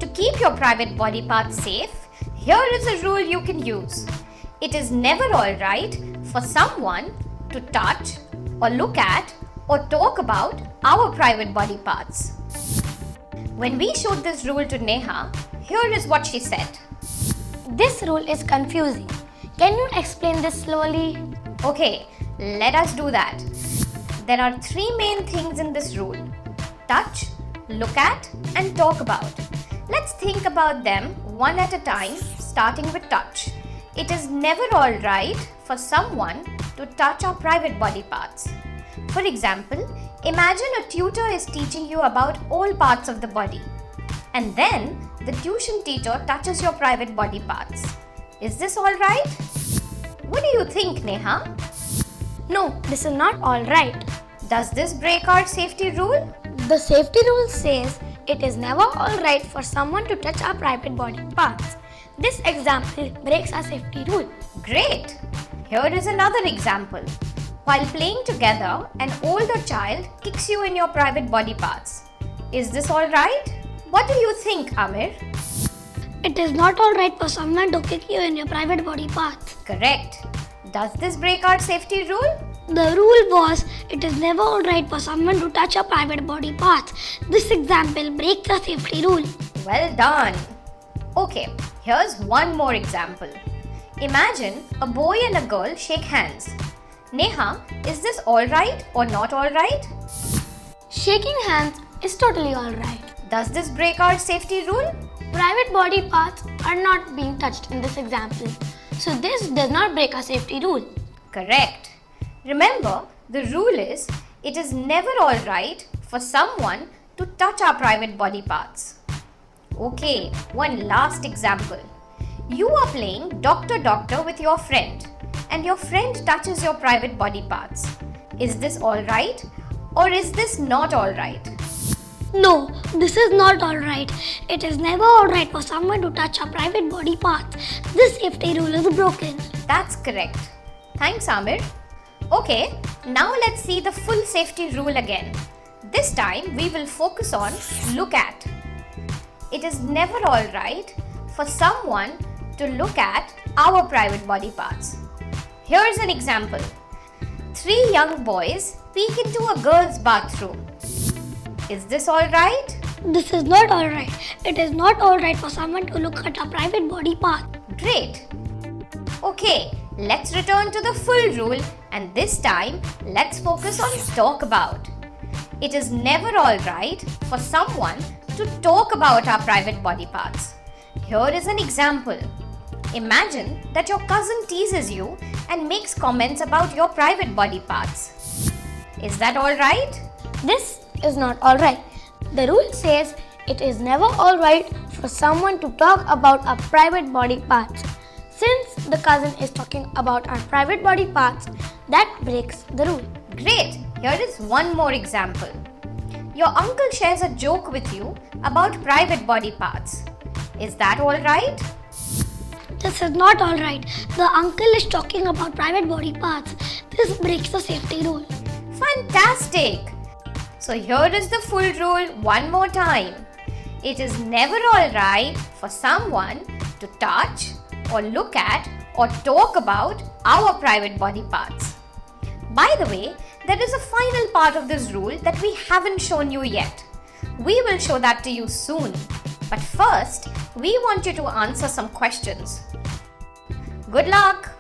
To keep your private body parts safe, here is a rule you can use. It is never alright for someone to touch or look at or talk about our private body parts. When we showed this rule to Neha, here is what she said. This rule is confusing. Can you explain this slowly? Okay, let us do that. There are three main things in this rule: touch, look at, and talk about. Let's think about them one at a time, starting with touch. It is never alright for someone to touch our private body parts. For example, imagine a tutor is teaching you about all parts of the body, and then the tuition teacher touches your private body parts. Is this alright? What do you think, Neha? No, this is not alright. Does this break our safety rule? The safety rule says it is never alright for someone to touch our private body parts. This example breaks our safety rule. Great! Here is another example. While playing together, an older child kicks you in your private body parts. Is this alright? What do you think, Amir? It is not alright for someone to kick you in your private body parts. Correct. Does this break our safety rule? The rule was it is never alright for someone to touch your private body parts. This example breaks the safety rule. Well done. Okay, here's one more example. Imagine a boy and a girl shake hands. Neha, is this alright or not alright? Shaking hands is totally alright. Does this break our safety rule? Private body parts are not being touched in this example. So this does not break our safety rule. Correct. Remember, the rule is it is never alright for someone to touch our private body parts. Okay, one last example. You are playing Doctor Doctor with your friend, and your friend touches your private body parts. Is this alright or is this not alright? No, this is not alright. It is never alright for someone to touch our private body parts. This safety rule is broken. That's correct. Thanks, Amir. Okay, now let's see the full safety rule again. This time we will focus on look at. It is never alright for someone to look at our private body parts. Here's an example. Three young boys peek into a girl's bathroom. Is this alright? This is not alright. It is not alright for someone to look at our private body part. Great. Okay, let's return to the full rule, and this time let's focus on talk about. It is never alright for someone to talk about our private body parts. Here is an example. Imagine that your cousin teases you and makes comments about your private body parts. Is that alright? This is not alright. The rule says it is never alright for someone to talk about our private body parts. Since the cousin is talking about our private body parts, that breaks the rule. Great! Here is one more example. Your uncle shares a joke with you about private body parts. Is that alright? This is not alright. The uncle is talking about private body parts. This breaks the safety rule. Fantastic! So here is the full rule one more time. It is never alright for someone to touch or look at or talk about our private body parts. By the way, there is a final part of this rule that we haven't shown you yet. We will show that to you soon. But first, we want you to answer some questions. Good luck!